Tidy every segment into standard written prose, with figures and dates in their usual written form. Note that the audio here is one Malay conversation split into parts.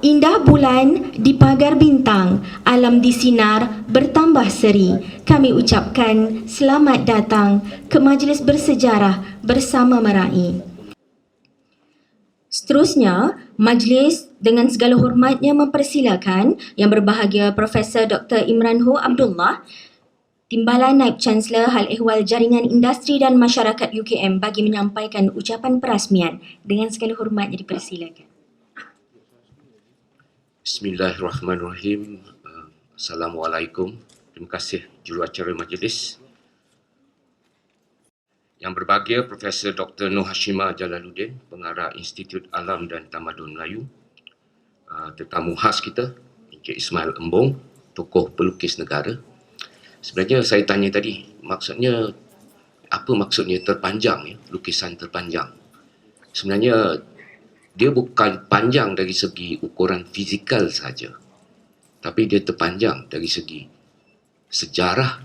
Indah bulan di pagar bintang, alam di sinar bertambah seri. Kami ucapkan selamat datang ke majlis bersejarah bersama Merai. Seterusnya, majlis dengan segala hormatnya mempersilakan Yang Berbahagia Profesor Dr. Imran Ho Abdullah, Timbalan Naib Chancellor Hal Ehwal Jaringan Industri dan Masyarakat UKM bagi menyampaikan ucapan perasmian. Dengan segala hormatnya dipersilakan. Bismillahirrahmanirrahim. Assalamualaikum. Terima kasih juruacara majlis. Yang berbahagia Profesor Dr. Noh Hashimah Jalaluddin, Pengarah Institut Alam dan Tamadun Melayu. Tetamu khas kita, Encik Ismail Embong, tokoh pelukis negara. Sebenarnya saya tanya tadi, maksudnya apa maksudnya terpanjang, ya? Lukisan terpanjang. Sebenarnya dia bukan panjang dari segi ukuran fizikal saja, tapi dia terpanjang dari segi sejarah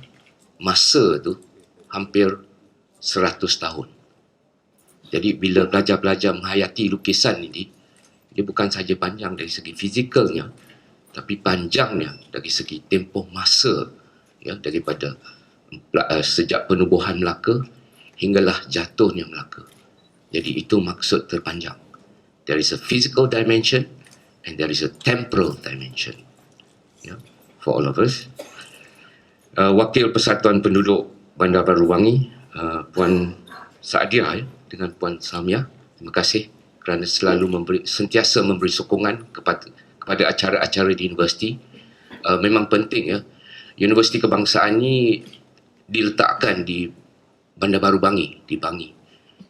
masa tu hampir 100 tahun. Jadi bila pelajar-pelajar menghayati lukisan ini, dia bukan saja panjang dari segi fizikalnya, tapi panjangnya dari segi tempoh masa, ya, daripada sejak penubuhan Melaka hinggalah jatuhnya Melaka. Jadi itu maksud terpanjang. There is a physical dimension and there is a temporal dimension, yeah, for all of us. Wakil Persatuan Penduduk Bandar Baru Wangi, Puan Saadia, ya, dengan Puan Samia, terima kasih kerana selalu sentiasa memberi sokongan kepada acara-acara di universiti. Memang penting, ya. Universiti Kebangsaan ini diletakkan di Bandar Baru Bangi, di Bangi.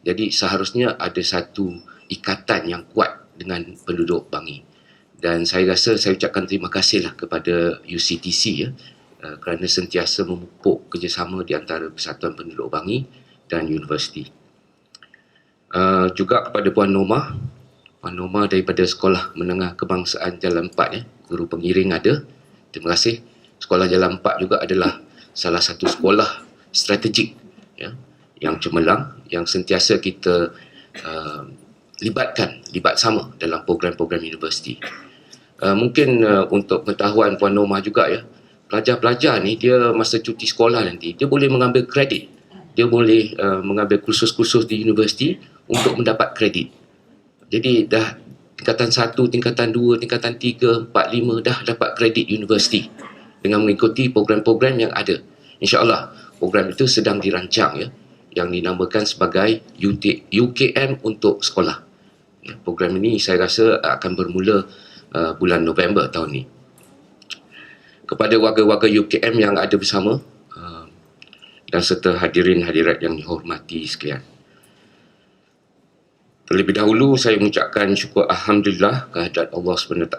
Jadi seharusnya ada satu ikatan yang kuat dengan penduduk Bangi. Dan saya rasa saya ucapkan terima kasihlah kepada UCTC, ya, kerana sentiasa memupuk kerjasama di antara Persatuan Penduduk Bangi dan universiti. Juga kepada Puan Noma daripada Sekolah Menengah Kebangsaan Jalan 4, ya, guru pengiring ada. Terima kasih. Sekolah Jalan 4 juga adalah salah satu sekolah strategik, ya, yang cemerlang, yang sentiasa kita libat sama dalam program-program universiti. Mungkin untuk pengetahuan Puan Norma juga, ya, pelajar-pelajar ni dia masa cuti sekolah nanti, dia boleh mengambil kredit. Dia boleh mengambil kursus-kursus di universiti untuk mendapat kredit. Jadi dah tingkatan 1, tingkatan 2, tingkatan 3, 4, 5 dah dapat kredit universiti dengan mengikuti program-program yang ada. InsyaAllah program itu sedang dirancang, ya, yang dinamakan sebagai UKM untuk sekolah. Ya, program ini saya rasa akan bermula bulan November tahun ini. Kepada warga-warga UKM yang ada bersama dan serta hadirin hadirat yang dihormati sekalian. Terlebih dahulu saya mengucapkan syukur Alhamdulillah kehadirat Allah SWT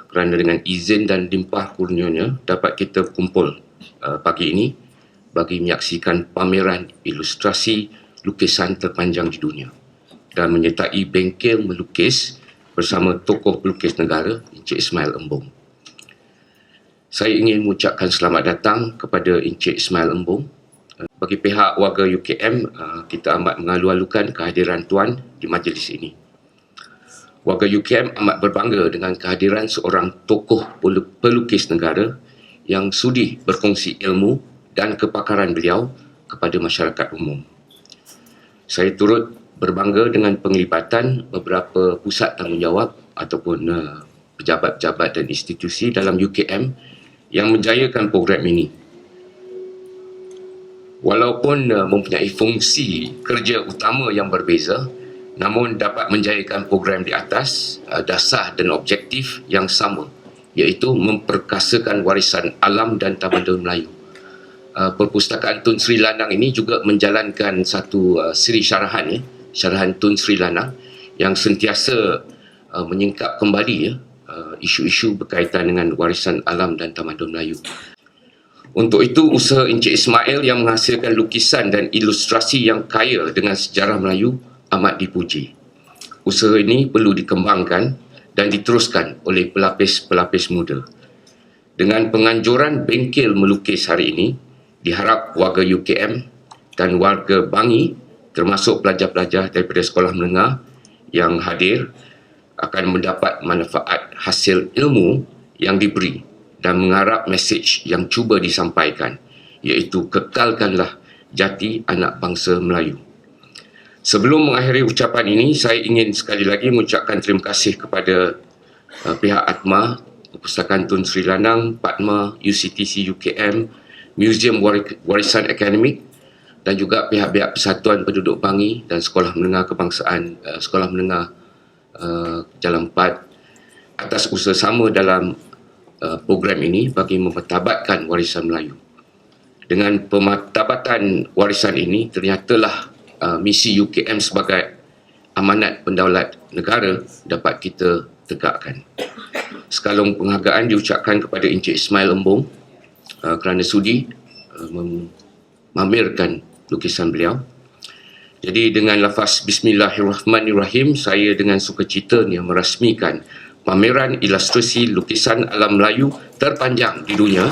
kerana dengan izin dan limpah kurnianya dapat kita berkumpul pagi ini bagi menyaksikan pameran ilustrasi lukisan terpanjang di dunia dan menyertai bengkel melukis bersama tokoh pelukis negara Encik Ismail Embong. Saya ingin mengucapkan selamat datang kepada Encik Ismail Embong. Bagi pihak warga UKM, kita amat mengalu-alukan kehadiran Tuan di majlis ini. Warga UKM amat berbangga dengan kehadiran seorang tokoh pelukis negara yang sudi berkongsi ilmu dan kepakaran beliau kepada masyarakat umum. Saya turut berbangga dengan penglibatan beberapa pusat tanggungjawab ataupun pejabat-pejabat dan institusi dalam UKM yang menjayakan program ini. Walaupun mempunyai fungsi kerja utama yang berbeza, namun dapat menjayakan program di atas dasar dan objektif yang sama, iaitu memperkasakan warisan alam dan tamadun Melayu. Perpustakaan Tun Sri Lanang ini juga menjalankan satu siri syarahan, ya, syarahan Tun Sri Lanang yang sentiasa menyingkap kembali, ya, isu-isu berkaitan dengan warisan alam dan tamadun Melayu. Untuk itu, usaha Encik Ismail yang menghasilkan lukisan dan ilustrasi yang kaya dengan sejarah Melayu amat dipuji. Usaha ini perlu dikembangkan dan diteruskan oleh pelapis-pelapis muda. Dengan penganjuran bengkel melukis hari ini, diharap warga UKM dan warga Bangi, termasuk pelajar-pelajar daripada sekolah menengah yang hadir, akan mendapat manfaat hasil ilmu yang diberi dan mengharap mesej yang cuba disampaikan, iaitu kekalkanlah jati anak bangsa Melayu. Sebelum mengakhiri ucapan ini, saya ingin sekali lagi mengucapkan terima kasih kepada pihak ATMA, Perpustakaan Tun Sri Lanang, PATMA, UCTC UKM, Museum Warisan Akademik dan juga pihak-pihak Persatuan Penduduk Bangi dan Sekolah Menengah Kebangsaan, Sekolah Menengah Jalan 4 atas usaha sama dalam program ini bagi memartabatkan warisan Melayu. Dengan pemartabatan warisan ini, ternyatalah misi UKM sebagai amanat pendaulat negara dapat kita tegakkan. Sekalung penghargaan diucapkan kepada Encik Ismail Embong kerana sudi memamerkan lukisan beliau. Jadi dengan lafaz Bismillahirrahmanirrahim, saya dengan sukacitanya merasmikan pameran ilustrasi lukisan alam Melayu terpanjang di dunia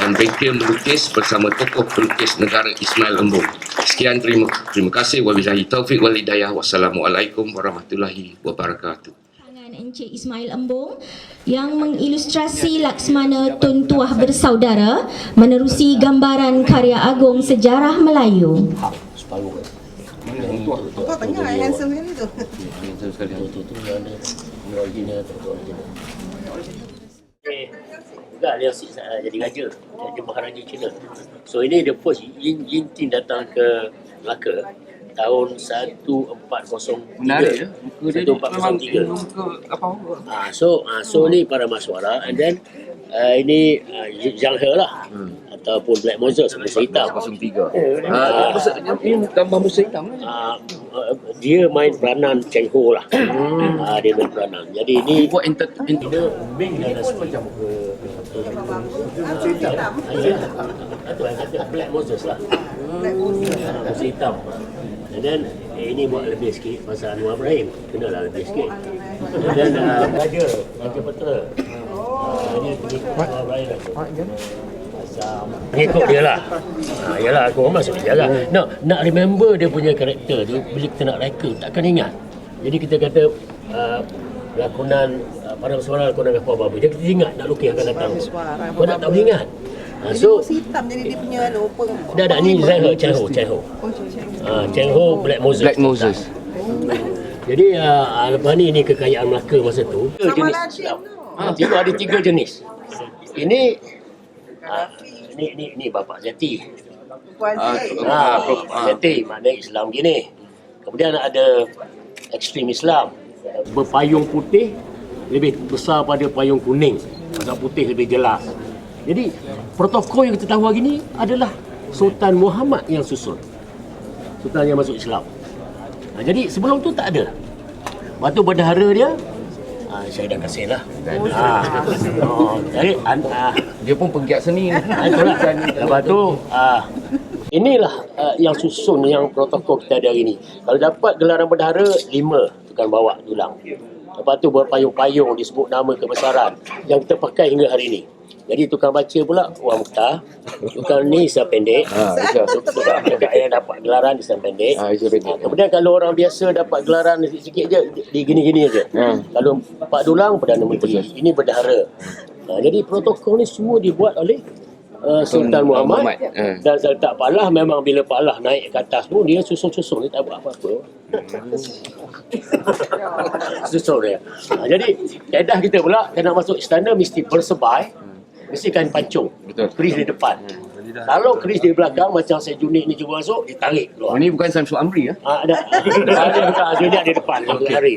dan bengkel melukis bersama tokoh pelukis negara Ismail Embong. Sekian, terima kasih. Wabillahi taufiq wal hidayah. Wassalamualaikum warahmatullahi wabarakatuh. Tangan Encik Ismail Embong yang mengilustrasi Laksmana Tun Tuah Bersaudara menerusi gambaran karya agung sejarah Melayu. Kau tengah handsome ni tu. Juga dia jadi raja Maharaja Cina. So ini the first Yin Tin datang ke Melaka tahun 1403. Menarik ya. Muka dia 1403. muka apa? So ni para Maswara, and then ini Zhang He lah, ataupun Black Moses, Musa Hitam. 03. Ini gambar Musa Hitam kan? Dia main peranan Cheng Ho lah. Dia main peranan. Jadi ini Buat dia Ming Dynasty. Itu yang kata Black Moses lah. Musa Hitam. And then ini buat lebih sikit pasal Anwar Ibrahim. Kenalah lebih sikit. And then Raja Putera. Dia pergi ke Anwar Ibrahim lah. Pengikut dia lah. Yalah, aku orang masuk dia lah. Nak remember dia punya karakter tu, bila kita nak reka, takkan ingat. Jadi kita kata lakonan para suara lakonan apa apa. Jadi kita ingat nak lukis akan datang. Kau tak boleh ingat. So hitam jadi dia punya lupa. dah ni Cheng Ho. Cheng Ho Black Moses. Jadi lepas ni kekayaan Melaka masa tu. Sama Jenis lah Islam. Dia ada 3 jenis. Ini Bapak Zati. Bapak Zati maknanya Islam gini. Kemudian ada ekstrim Islam, berpayung putih lebih besar pada payung kuning, pasal putih lebih jelas. Jadi protokol yang kita tahu hari ni adalah Sultan Muhammad yang susun, Sultan yang masuk Islam. Jadi sebelum tu tak ada. Lepas tu bendahara dia saya dah kasih lah. Jadi Dia pun penggiat seni. itulah. Lepas tu inilah yang susun yang protokol kita ada hari ni. Kalau dapat gelaran bendahara, 5 tukang bawa tulang. Lepas tu berpayung-payung disebut nama kebesaran yang kita pakai hingga hari ini. Jadi tukang baca pula Wang Mukhtar. Tukang ni Isam pendek. Tukang yang dapat gelaran Isam pendek. Kemudian kalau orang biasa dapat gelaran sikit je, di gini-gini aja. Kalau Pak Dulang Perdana Menteri, ini bendahara. Jadi protokol ni semua dibuat oleh Sultan Muhammad. Dan Sultan Palah memang bila Palah naik ke atas pun dia susun-susun, dia tak buat apa-apa. Susun dia. Jadi kaedah kita pula kena masuk istana mesti bersebai, mesti kain pancung. Betul. Keris di depan. Kalau keris di belakang macam saya Junid ni cuba masuk, ditarik keluar. Ini bukan Samsul Amri ya? Ada dia di depan okay. Hari.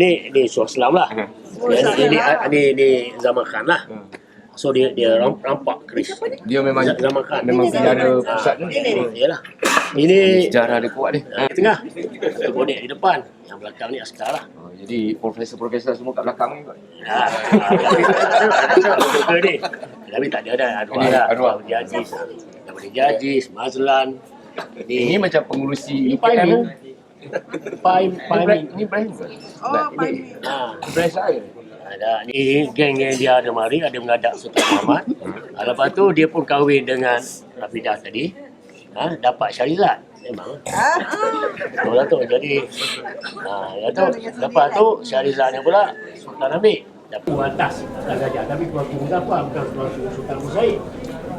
Ni Syah Islam lah. Ini Zaman Khan lah. So dia rampak keris. Dia memang Zaman Khan. memang penjara pusat tu. Iyalah. Ini Sejarah dia kuat dia. di tengah. Satu bonek di depan. Yang belakang ni askar lah. Jadi profesor-profesor semua kat belakang ni kot. Ada ni. Tapi tak ada dah. Anwar. Jajis, Mazlan. Ini macam pengurusi Ini Paim. UKM. Paim. Ini Ibrahim ke? Press saya. Ada ni geng yang dia ada mari, ada mengadap Sultan Muhammad. Lepas tu dia pun kahwin dengan Rafidah tadi. Dapat syariat. Memang. Betul lah tu. Jadi, ya tu. Lepas tu, Syahrizal ni pula Sultan ambil. Dapat atas atas gajah. Tapi Tuanku Muzaffar bukan Tuanku Sultan Musaid.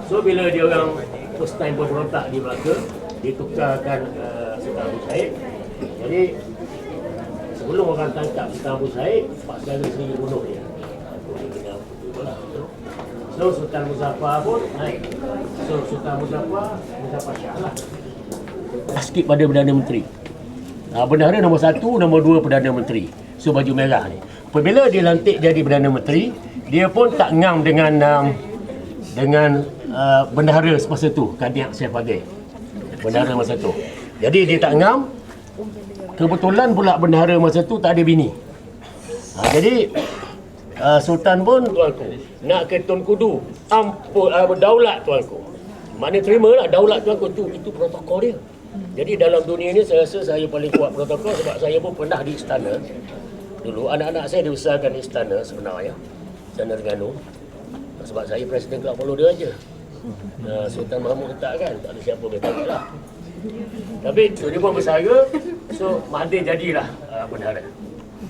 So, bila dia orang first time berontak di Melaka, ditukarkan Sultan Musaid. Jadi, sebelum orang tangkap Sultan Musaid, Pak Segara sendiri bunuh dia. So Sultan Muzaffar pun naik. So Sultan Muzaffar Shah lah. Sikit pada Perdana Menteri. Bendahara nombor 1, nombor 2 Perdana Menteri. So baju merah ni. Apabila dia lantik jadi Perdana Menteri, dia pun tak ngam dengan bendahara semasa tu, Kadiak Syekh Fadil. Bendahara masa tu. Jadi dia tak ngam. Kebetulan pula bendahara masa tu tak ada bini. Jadi Sultan pun, tuanku, nak ke Tun Kudu, berdaulat tuanku. Mana terimalah daulat tuanku tu, itu protokol dia. Jadi dalam dunia ni saya rasa saya paling kuat protokol sebab saya pun pernah di istana. Dulu anak-anak saya dibesarkan di istana sebenarnya, Istana Terengganu. Sebab saya Presiden Kelab Follow dia aja. Sultan Mahmud letak kan, tak ada siapa betul lah. Tapi dia pun bersara, so Mahathir jadilah bendahara.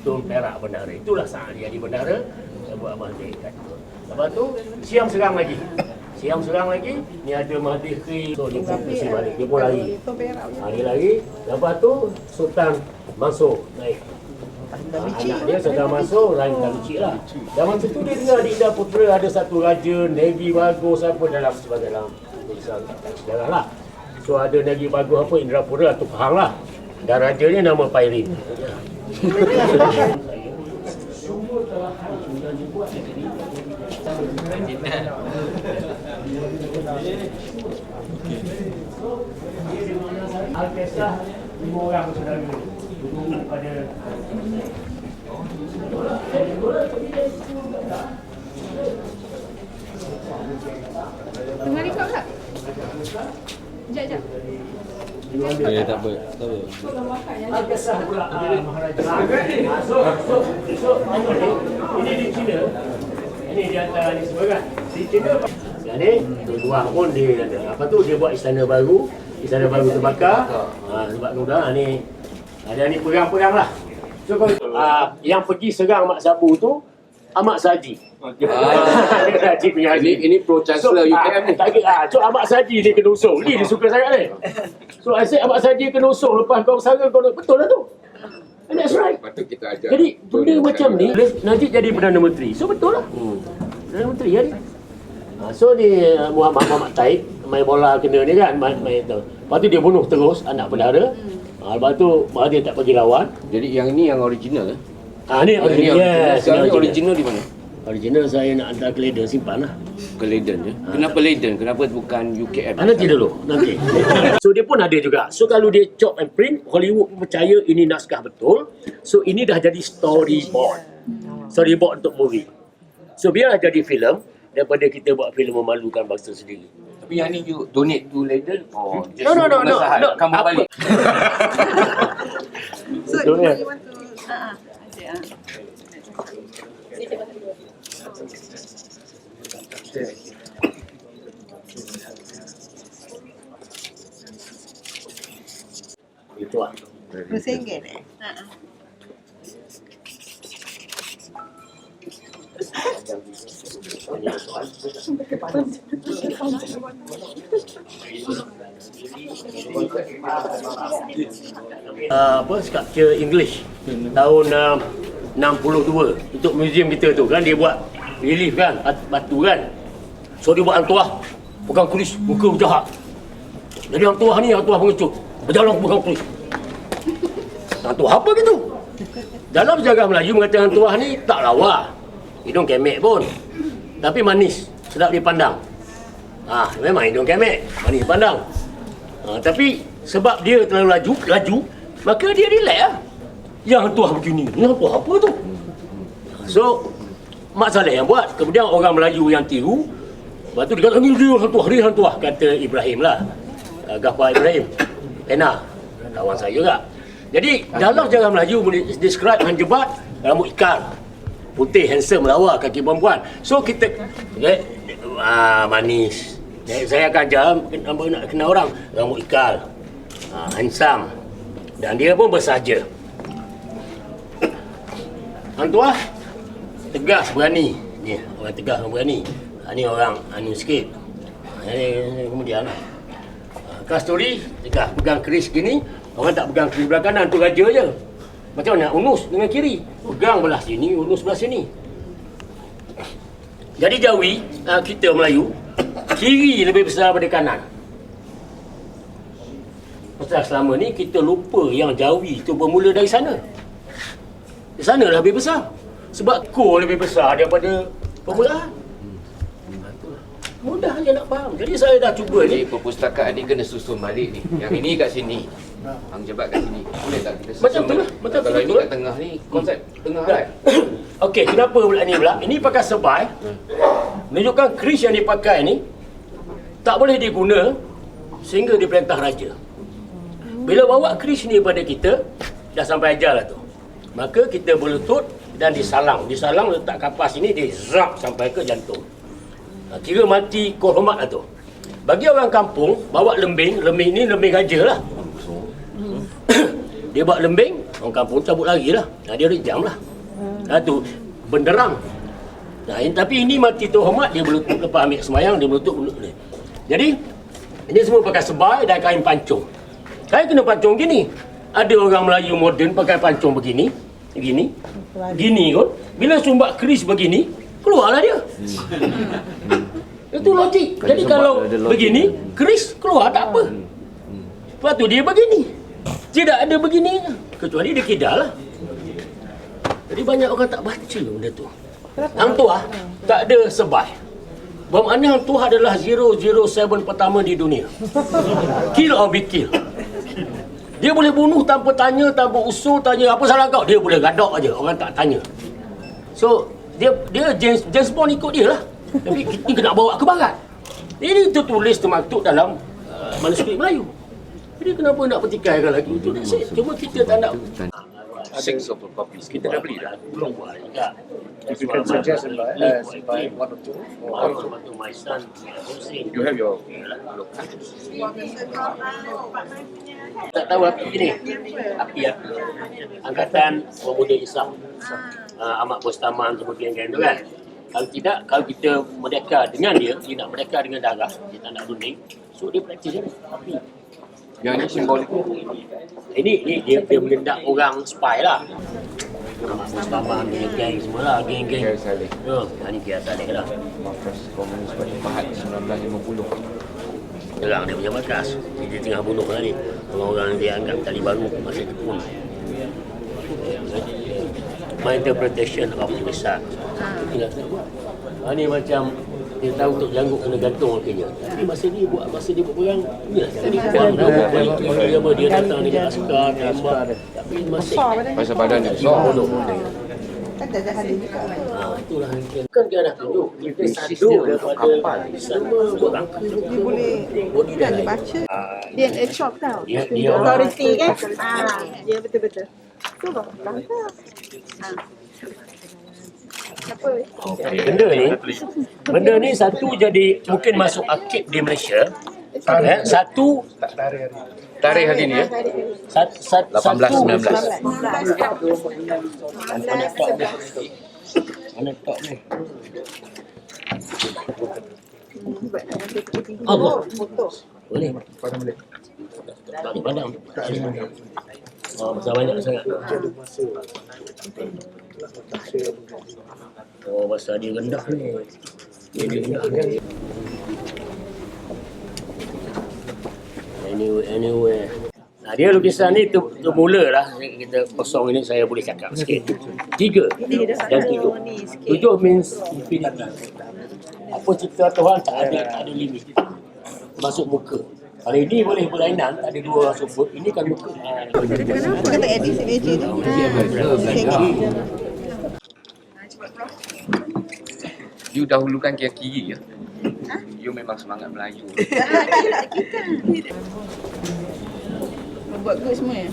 Tun Perak bendahara. Itulah saat dia jadi bendahara, saya buat Mahathir kat. Lepas tu, Siam serang lagi. Ni ada Mahathir Kri, so dia pun bersih balik. Dia pun lari. Dia lari. Lepas tu, Sultan Mansur naik. Anak dia Sultan Mansur, lain kali cik lah. Dan masa tu dia dengar di Indah Putera ada satu raja, Negi bagus apa dalam tulisan sejarah lah. So ada Negi bagus apa, Indrapura tu faham lah. Dan raja ni nama Pairin. Semua telah sudah dibuat di sini. Al-Qisah 5 orang saudara dulu pada Dengar rekod tak? Sekejap. Tak apa. Al-Qisah pula Maharaja. Ini di China. Ini di antara ni semua kan. Di China. Jadi, dua pun dia ada. Apa tu dia buat istana baru terbakar. Sebab kemudian ni ada ni perang-perang lah. So kalau yang pergi serang Mak Sabu tu Ahmad Saji. Ini Pro Chancellor UKM ni. So Ahmad Saji dia kena usung. Dia suka sangat ni. So I said Ahmad Saji kena usung lepas kau sara kau betul lah tu. And that's right. Patut kita ajar. Jadi benda macam ni Najib jadi Perdana Menteri. So betul lah. Perdana Menteri ya ni. So ni Muhammad Taib main bola kena ni kan main tu. Lepas tu dia bunuh terus anak bendahara. Lepas tu dia tak bagi lawan. Jadi yang ini yang original eh? Ni original. Yes, Sekarang original di mana? Original saya nak hantar ke Leiden simpan lah. Ke Leiden ya. Kenapa Leiden? Kenapa bukan UKM? Nanti dulu, nanti. So dia pun ada juga. So kalau dia chop and print, Hollywood pun percaya ini naskah betul. So ini dah jadi storyboard. Storyboard untuk movie. So biarlah jadi filem daripada kita buat filem memalukan bangsa sendiri. Tapi yang ni you donate to Leiden or just No. kamu balik? So, Betul, ya. you want to... Itu lah. RM1 Sculpture English tahun 62 untuk museum kita tu kan, dia buat relief kan, batu kan. So dia buat hang tuah pegang keris, muka berjahat. Jadi hang tuah ni hang tuah pengecut, berjalan pegang keris. Hang tuah apa gitu? Dalam sejarah Melayu mengatakan hang tuah ni tak lawa, hidung kemek pun, tapi manis, sedap dipandang. Memang hidung kemek, manis dipandang. Tapi sebab dia terlalu laju, maka dia relax lah. Yang hang tuah begini, ni hang tuah apa tu? So Mak Saleh yang buat, kemudian orang Melayu yang tiru. Lepas tu dia kata, ni dia hang tuah, kata Ibrahim lah, Ghaffar Ibrahim Pena, kawan saya juga. Jadi dalam sejarah Melayu boleh describe hang jebat, rambut ikal, putih, handsome, lawa, kaki perempuan. So kita manis. Saya akan ajar nak kena orang, rambut ikal, handsome. Dan dia pun bersahaja. Hang Tuah tegas, berani. Ni orang tegas dan berani. Ni orang anu sikit. Ini kemudian Kasturi tegas, pegang keris gini. Orang tak pegang keris belah kanan, tu raja je. Macam mana? Unus dengan kiri. Pegang belah sini, unus belah sini. Jadi Jawi, kita Melayu, kiri lebih besar daripada kanan. Pasal selama ni kita lupa yang Jawi itu bermula dari sana. Di sana lah lebih besar. Sebab kor lebih besar daripada permulaan. Mudah je nak faham. Jadi saya dah cuba Jadi ni. perpustakaan ni kena susun balik ni. Yang ini kat sini. Hang jebat kat sini. Boleh tak kita susun? Macam tu lah. Macam Kalau tu ini lah. kat tengah ni, konsep tengah kan? Okey, kenapa pula ni pula? Ini pakai sebai. Menunjukkan keris yang dipakai ni tak boleh diguna sehingga diperintah raja. Bila bawa keris ni pada kita, dah sampai ajal lah tu. Maka kita berlutut dan disalang. Disalang letak kapas ini, dizap sampai ke jantung. Kira mati kehormat lah tu. Bagi orang kampung, bawa lembing. Lembing ni lembing raja lah. Dia bawa lembing, orang kampung cabut lari lah. Dia rejam lah. Tu benderang. Tapi ini mati terhormat, dia berlutut lepas ambil semayang, dia berlutut. Jadi, ini semua pakai sebai dan kain pancung. Kain kena pancung gini. Ada orang Melayu moden pakai pancung begini. Gini kot. Bila sumbat keris begini, keluarlah dia. Itu logik. Jadi kalau begini, keris keluar tak apa. Lepas tu dia begini. Tidak ada begininya. Kecuali dia kidal lah. Jadi banyak orang tak baca benda tu. Hang Tuah tak ada sebai. Bermakna Hang Tuah adalah 007 pertama di dunia. Kill or be kill. Dia boleh bunuh tanpa tanya, tanpa usul, tanya apa salah kau. Dia boleh gadak aja, orang tak tanya. So, dia James Bond ikut dia lah. Tapi kita nak bawa ke barat. Ini tertulis termaktub dalam manuskrip Melayu. Jadi kenapa nak pertikaikan lagi? Itu dah set. Cuma kita tak nak. 6 of the copies. Kita dah beli dah. Belum buat juga. If you can suggest and buy one or two. My son, You have your tak tahu api ni. Api. Angkatan Pemuda Islam. Ahmad Bustaman kemudian tu kan. Kalau tidak, kalau kita merdeka dengan dia nak merdeka dengan darah, dia tak nak runding. So dia praktis ni. Api. yang ni simbolik. Ini dia mengendak orang spy lah. Ahmad Bustaman, geng-geng semua lah, geng-geng. Kiai Saleh. Ini Kiai Saleh lah. Markas Komunis pada Pahat 1950. Terang dia punya markas. Dia tengah bunuh lah ni. Orang-orang yang dia anggap Taliban masih kepun. My interpretation of tulisan. Ini macam dia tahu untuk janggut kena gantung akhirnya. Tapi masa dia buat perang, inilah dia buat politik dia datang dengan askar, tembak. Tapi masih Pasal badan dia besar. Kan dah ada juga. Itulah yang kan dia dah tunjuk. Kita sadu daripada semua rangka. Dia boleh Bodi dah kan dia lain. baca. Dia shop tau. Dia Authority kan? Dia betul-betul. Tu bang. Apa? Benda ni satu jadi mungkin masuk akib di Malaysia. Satu Tarikh hari ni ya. 18, 19. Mana tak ni? Allah. Boleh. Tak boleh padam. Besar banyak sangat. Masa dia rendah ni. Dia rendah ni. Anyway. Dia lukisan ni termula lah. Kita kosong ini saya boleh cakap sikit. 3 dan 7. 7 means infinity. Apa cipta Tuhan tak ada limit. Masuk muka. Kalau ini boleh berlainan, tak ada dua sudut. Ini kan muka. Kenapa kata edit meja tu? You dahulukan kiri ya. You memang semangat Melayu. Buat good semua ya?